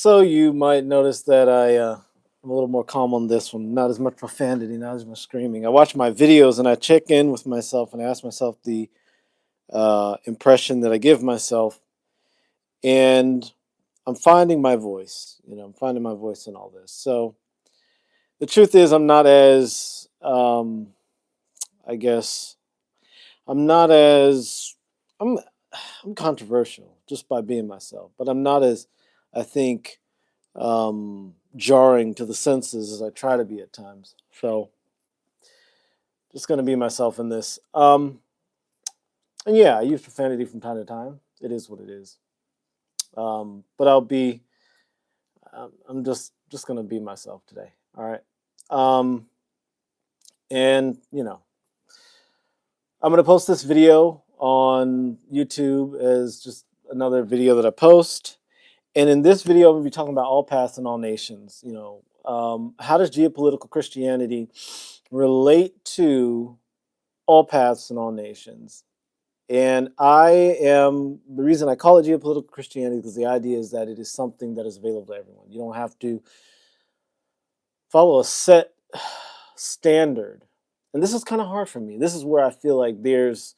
So you might notice that I'm a little more calm on this one. Not as much profanity, not as much screaming. I watch my videos and I check in with myself and I ask myself the impression that I give myself, and I'm finding my voice. I'm finding my voice in all this. So the truth is, I'm not as, I guess, I'm not as, I'm, I'm controversial just by being myself, but I'm not as, I think, jarring to the senses as I try to be at times. So just going to be myself in this. And yeah, I use profanity from time to time. It is what it is. But I'm just going to be myself today. All right. Um, and I'm going to post this video on YouTube as just another video that I post. And in this video, I'm going to be talking about all paths and all nations. How does geopolitical Christianity relate to all paths and all nations? And the reason I call it geopolitical Christianity because the idea is that it is something that is available to everyone. You don't have to follow a set standard. And this is kind of hard for me. This is where I feel like there's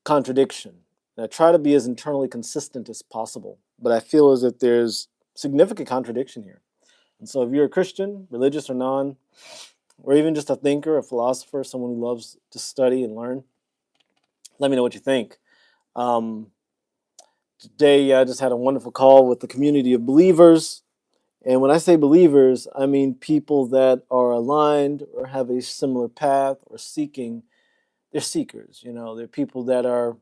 contradiction. And I try to be as internally consistent as possible, but I feel as if there's significant contradiction here. And so if you're a Christian, religious or non, or even just a thinker, a philosopher, someone who loves to study and learn, let me know what you think. Um, Today, I just had a wonderful call with the community of believers. And when I say believers, I mean people that are aligned or have a similar path or seeking. They're seekers, they're people that are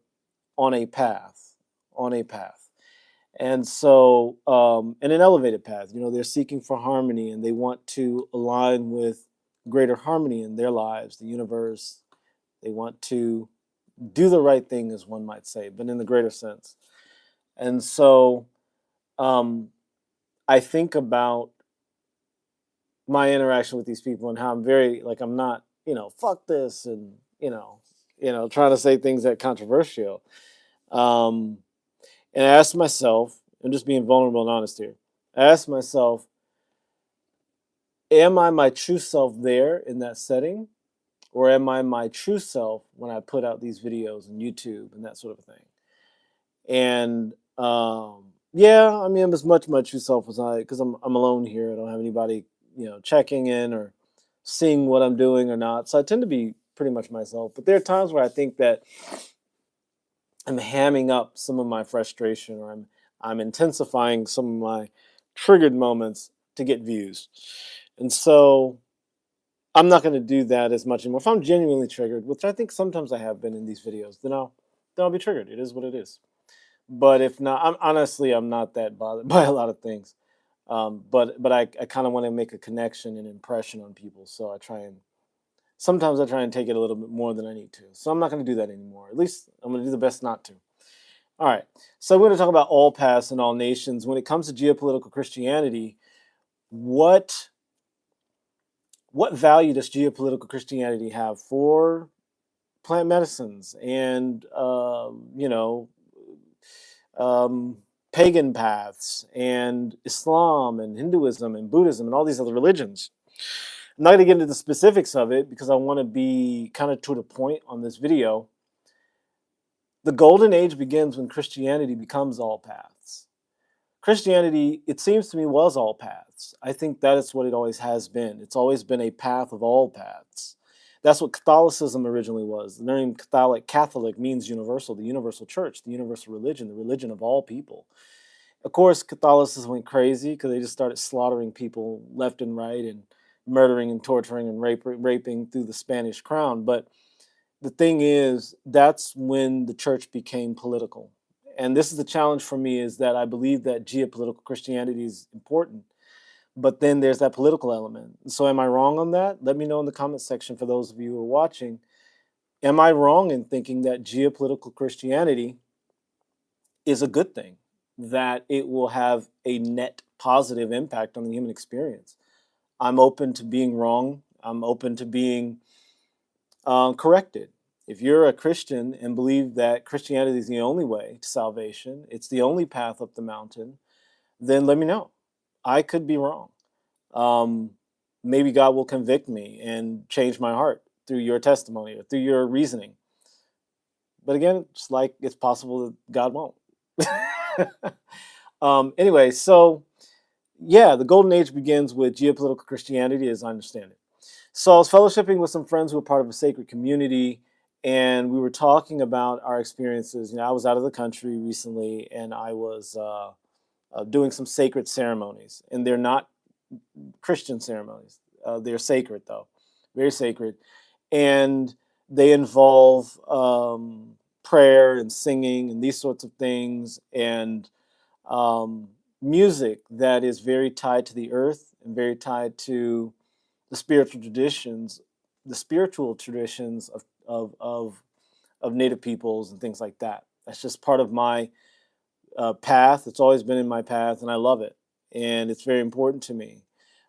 on a path, on a path. And so, in an elevated path, they're seeking for harmony and they want to align with greater harmony in their lives, the universe. They want to do the right thing, as one might say, but in the greater sense. And so, um, I think about my interaction with these people and how I'm very, like, I'm not, fuck this and, trying to say things that are controversial. Um, and I asked myself, I'm just being vulnerable and honest here. I asked myself, am I my true self there in that setting? Or am I my true self when I put out these videos on YouTube and that sort of thing? And yeah, I mean, I'm as much my true self as because I'm alone here. I don't have anybody, checking in or seeing what I'm doing or not. So I tend to be pretty much myself. But there are times where I think that I'm hamming up some of my frustration, or I'm intensifying some of my triggered moments to get views. And so I'm not going to do that as much anymore. If I'm genuinely triggered, which I think sometimes I have been in these videos, then I'll be triggered. It is what it is. But if not, I'm not that bothered by a lot of things. But I kind of want to make a connection and impression on people. So sometimes I try and take it a little bit more than I need to. So I'm not going to do that anymore. At least I'm going to do the best not to. All right. So we're going to talk about all paths and all nations. When it comes to geopolitical Christianity, what value does geopolitical Christianity have for plant medicines and um, pagan paths and Islam and Hinduism and Buddhism and all these other religions? I'm not going to get into the specifics of it because I want to be kind of to the point on this video. The golden age begins when Christianity becomes all paths. Christianity, it seems to me, was all paths. I think that is what it always has been. It's always been a path of all paths. That's what Catholicism originally was. The name Catholic means universal, the universal church, the universal religion, the religion of all people. Of course, Catholicism went crazy because they just started slaughtering people left and right and murdering and torturing and raping through the Spanish crown. But the thing is, that's when the church became political. And this is the challenge for me, is that I believe that geopolitical Christianity is important, but then there's that political element. So am I wrong on that? Let me know in the comment section for those of you who are watching. Am I wrong in thinking that geopolitical Christianity is a good thing, that it will have a net positive impact on the human experience? I'm open to being wrong. I'm open to being corrected. If you're a Christian and believe that Christianity is the only way to salvation, it's the only path up the mountain, then let me know. I could be wrong. Um, Maybe God will convict me and change my heart through your testimony or through your reasoning. But again, it's like it's possible that God won't. Anyway, so yeah, the golden age begins with geopolitical Christianity, as I understand it. So I was fellowshipping with some friends who were part of a sacred community, and we were talking about our experiences. I was out of the country recently, and I was doing some sacred ceremonies, and they're not Christian ceremonies. They're sacred, though, very sacred, and they involve prayer and singing and these sorts of things, and um, music that is very tied to the earth and very tied to the spiritual traditions of Native peoples and things like that. That's just part of my path. It's always been in my path, and I love it, and it's very important to me.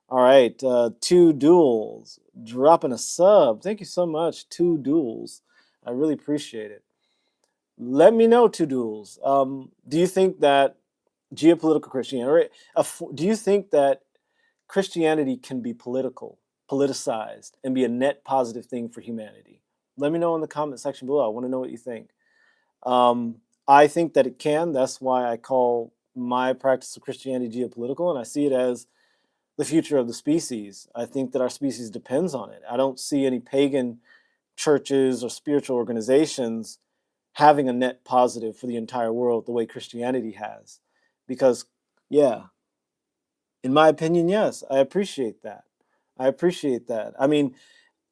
All right, Two Duels dropping a sub. Thank you so much, Two Duels. I really appreciate it. Let me know, Two Duels. Do you think that geopolitical Christianity, do you think that Christianity can be politicized, and be a net positive thing for humanity? Let me know in the comment section below. I want to know what you think. I think that it can. That's why I call my practice of Christianity geopolitical, and I see it as the future of the species. I think that our species depends on it. I don't see any pagan churches or spiritual organizations having a net positive for the entire world the way Christianity has. Because, yeah, in my opinion, yes, I appreciate that. I appreciate that. I mean,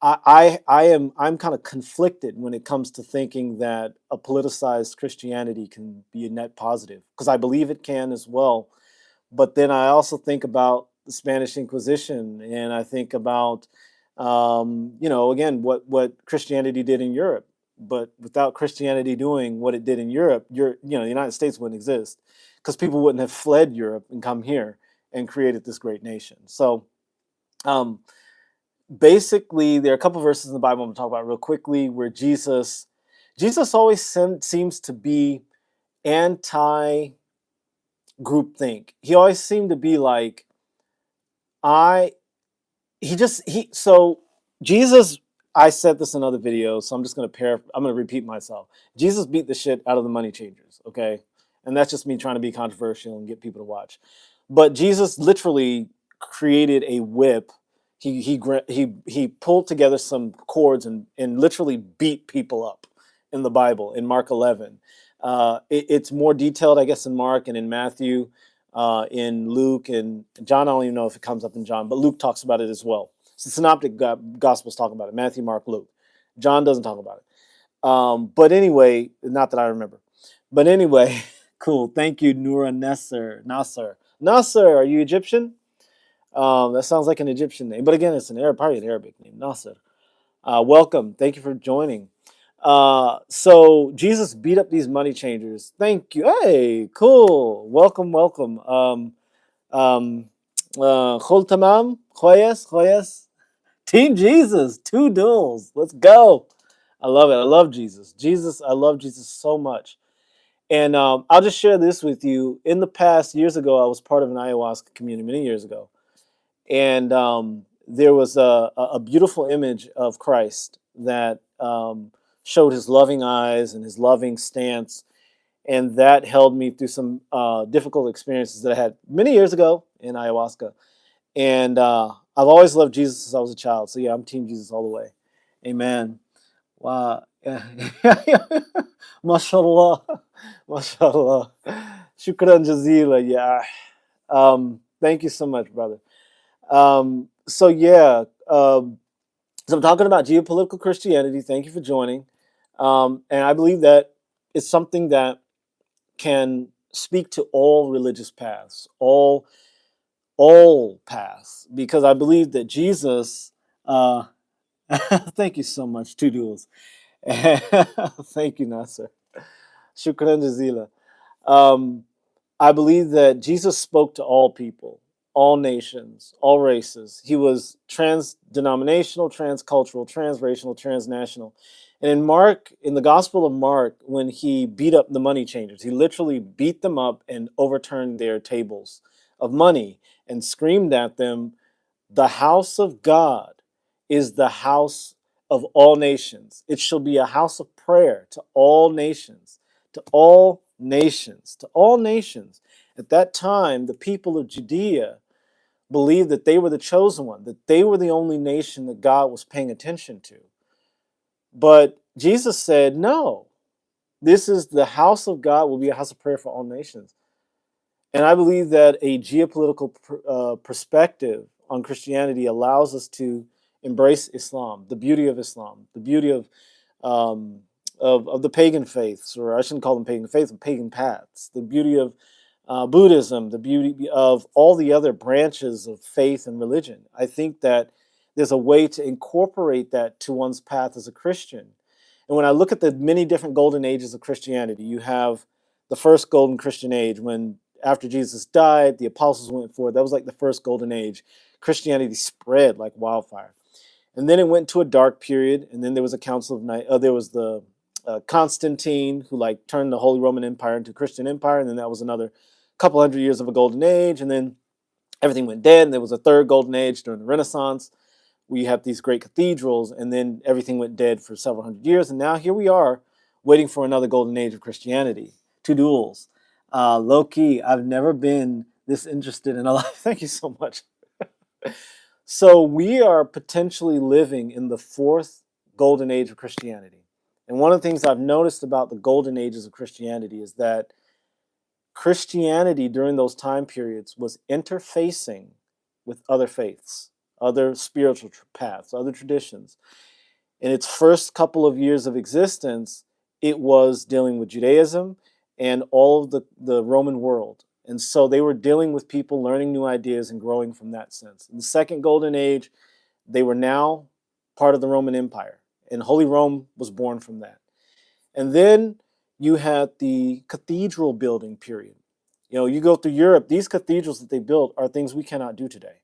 I'm kind of conflicted when it comes to thinking that a politicized Christianity can be a net positive, because I believe it can as well. But then I also think about the Spanish Inquisition, and I think about, again, what Christianity did in Europe. But without Christianity doing what it did in Europe, the United States wouldn't exist, because people wouldn't have fled Europe and come here and created this great nation. So basically, there are a couple verses in the Bible I'm going to talk about real quickly where Jesus always seems to be anti groupthink. He always seemed to be like, I he just he so Jesus, I said this in other videos, so I'm just I'm gonna repeat myself. Jesus beat the shit out of the money changers, okay? And that's just me trying to be controversial and get people to watch. But Jesus literally created a whip. He pulled together some cords and literally beat people up in the Bible in Mark 11. It's more detailed, I guess, in Mark and in Matthew, in Luke and John. I don't even know if it comes up in John, but Luke talks about it as well. So the Synoptic Gospels talk about it: Matthew, Mark, Luke. John doesn't talk about it. But anyway, not that I remember. But anyway, cool. Thank you, Noura Nasser, are you Egyptian? That sounds like an Egyptian name, but again, it's probably an Arabic name. Nasser. Welcome. Thank you for joining. So Jesus beat up these money changers. Thank you. Hey, cool. Welcome. Khol tamam. Khoyes. Team Jesus. Two duels. Let's go. I love it. I love Jesus. I love Jesus so much. And I'll just share this with you. In the past, years ago, I was part of an ayahuasca community many years ago. And there was a beautiful image of Christ that showed his loving eyes and his loving stance. And that held me through some difficult experiences that I had many years ago in ayahuasca. And I've always loved Jesus since I was a child. So yeah, I'm Team Jesus all the way. Amen. Wow. MashaAllah. MashaAllah. Shukran jazila. Yeah. Thank you so much, brother. So yeah, so I'm talking about geopolitical Christianity. Thank you for joining. And I believe that it's something that can speak to all religious paths, all paths, because I believe that Jesus. Thank you so much, Two Duels. Thank you, Nasser. Shukran jazila. I believe that Jesus spoke to all people, all nations, all races. He was trans-denominational, transcultural, transracial, transnational. And in Mark, in the Gospel of Mark, when he beat up the money changers, he literally beat them up and overturned their tables of money and screamed at them, "The house of God is the house of all nations. It shall be a house of prayer to all nations, to all nations, to all nations." At that time, the people of Judea believed that they were the chosen one, that they were the only nation that God was paying attention to. But Jesus said, no, this is the house of God will be a house of prayer for all nations. And I believe that a geopolitical perspective on Christianity allows us to embrace Islam, the beauty of Islam, the beauty um, of the pagan faiths, or I shouldn't call them pagan faiths, but pagan paths, the beauty of Buddhism, the beauty of all the other branches of faith and religion. I think that there's a way to incorporate that to one's path as a Christian. And when I look at the many different golden ages of Christianity, you have the first golden Christian age when after Jesus died, the apostles went forward. That was like the first golden age. Christianity spread like wildfire. And then it went to a dark period, and then there was a Council of there was the Constantine, who like turned the Holy Roman Empire into a Christian empire, and then that was another couple hundred years of a golden age, and then everything went dead, and there was a third golden age during the Renaissance. We have these great cathedrals, and then everything went dead for several hundred years, and now here we are, waiting for another golden age of Christianity. Two duels. Low key, I've never been this interested in a life. Thank you so much. So we are potentially living in the fourth golden age of Christianity. And one of the things I've noticed about the golden ages of Christianity is that Christianity during those time periods was interfacing with other faiths, other spiritual paths, other traditions. In its first couple of years of existence, it was dealing with Judaism and all of the Roman world. And so they were dealing with people learning new ideas and growing from that sense. In the second golden age, they were now part of the Roman Empire, and Holy Rome was born from that. And then you had the cathedral building period. You know, you go through Europe, these cathedrals that they built are things we cannot do today.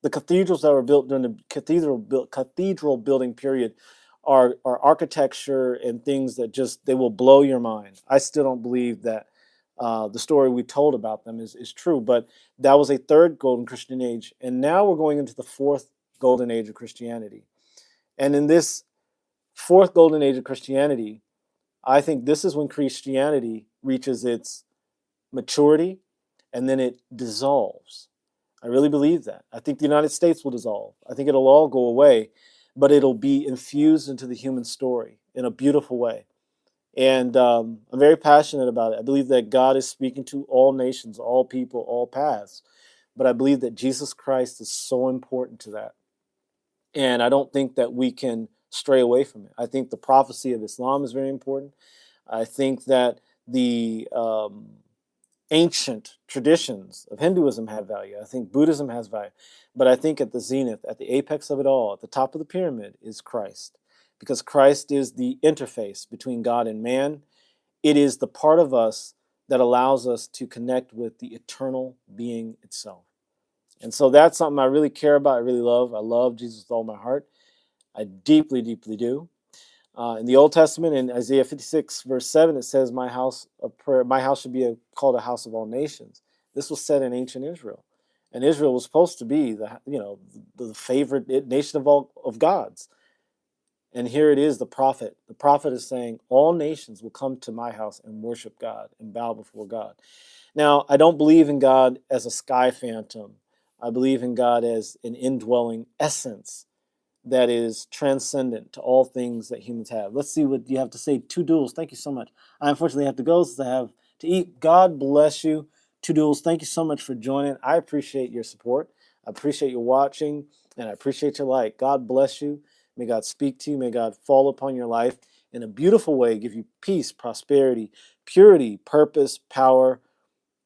The cathedrals that were built during the cathedral building period are architecture and things that just, they will blow your mind. I still don't believe that the story we told about them is true, but that was a third golden Christian age. And now we're going into the fourth golden age of Christianity. And in this fourth golden age of Christianity, I think this is when Christianity reaches its maturity and then it dissolves. I really believe that. I think the United States will dissolve. I think it'll all go away, but it'll be infused into the human story in a beautiful way. And I'm very passionate about it. I believe that God is speaking to all nations, all people, all paths. But I believe that Jesus Christ is so important to that. And I don't think that we can stray away from it. I think the prophecy of Islam is very important. I think that the ancient traditions of Hinduism have value. I think Buddhism has value. But I think at the zenith, at the apex of it all, at the top of the pyramid is Christ. Because Christ is the interface between God and man. It is the part of us that allows us to connect with the eternal being itself. And so that's something I really care about, I really love. I love Jesus with all my heart. I deeply, deeply do. In the Old Testament, in Isaiah 56, verse 7, it says, my house of prayer, my house should be called a house of all nations. This was said in ancient Israel. And Israel was supposed to be the favorite nation of all of God's. And here it is, the prophet. The prophet is saying, all nations will come to my house and worship God and bow before God. Now, I don't believe in God as a sky phantom. I believe in God as an indwelling essence that is transcendent to all things that humans have. Let's see what you have to say. Two duels. Thank you so much. I unfortunately have to go since I have to eat. God bless you. Two duels. Thank you so much for joining. I appreciate your support. I appreciate your watching, and I appreciate your like. God bless you. May God speak to you. May God fall upon your life in a beautiful way, give you peace, prosperity, purity, purpose, power,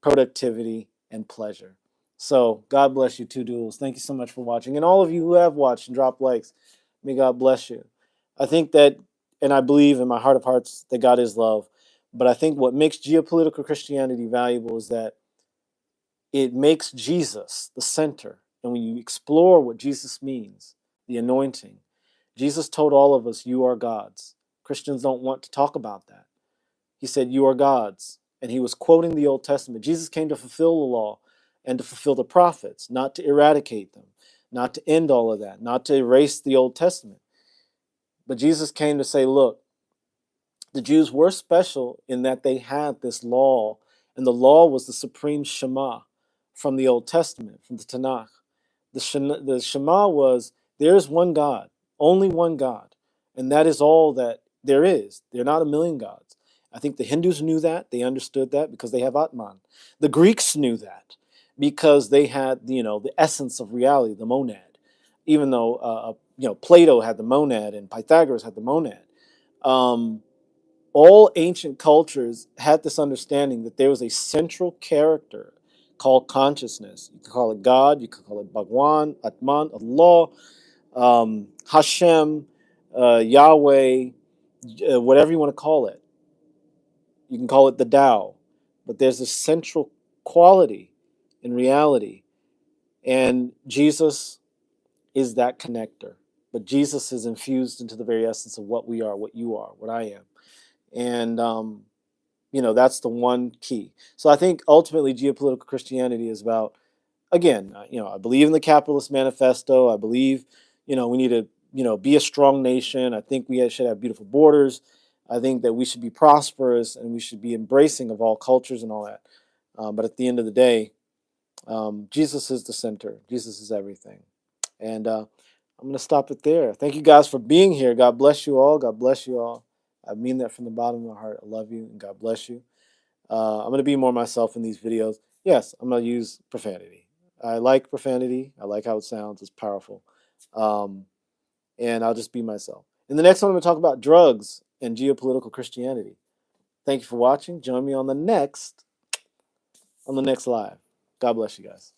productivity, and pleasure. So God bless you, two duels. Thank you so much for watching. And all of you who have watched and dropped likes, may God bless you. I think that, and I believe in my heart of hearts that God is love. But I think what makes geopolitical Christianity valuable is that it makes Jesus the center. And when you explore what Jesus means, the anointing, Jesus told all of us, you are gods. Christians don't want to talk about that. He said, "You are gods." And he was quoting the Old Testament. Jesus came to fulfill the law and to fulfill the prophets, not to eradicate them, not to end all of that, not to erase the Old Testament. But Jesus came to say, look, the Jews were special in that they had this law, and the law was the supreme Shema from the Old Testament, from the Tanakh. The Shema was, there's one God, only one God, and that is all that there is. They're not a million gods. I think the Hindus knew that. They understood that because they have Atman. The Greeks knew that because they had, the essence of reality, the monad. Even though, Plato had the monad and Pythagoras had the monad. All ancient cultures had this understanding that there was a central character called consciousness. You could call it God, you could call it Bhagwan, Atman, Allah, Hashem, Yahweh, whatever you want to call it. You can call it the Tao. But there's a central quality in reality. And Jesus is that connector. But Jesus is infused into the very essence of what we are, what you are, what I am. And, that's the one key. So I think ultimately geopolitical Christianity is about, again, I believe in the capitalist manifesto. I believe, we need to, be a strong nation. I think we should have beautiful borders. I think that we should be prosperous and we should be embracing of all cultures and all that. But at the end of the day, Jesus is the center. Jesus is everything. And I'm going to stop it there. Thank you guys for being here. God bless you all. God bless you all. I mean that from the bottom of my heart. I love you and God bless you. I'm going to be more myself in these videos. Yes, I'm going to use profanity. I like profanity. I like how it sounds. It's powerful. And I'll just be myself. In the next one, I'm going to talk about drugs and geopolitical Christianity. Thank you for watching. Join me on the next live. God bless you guys.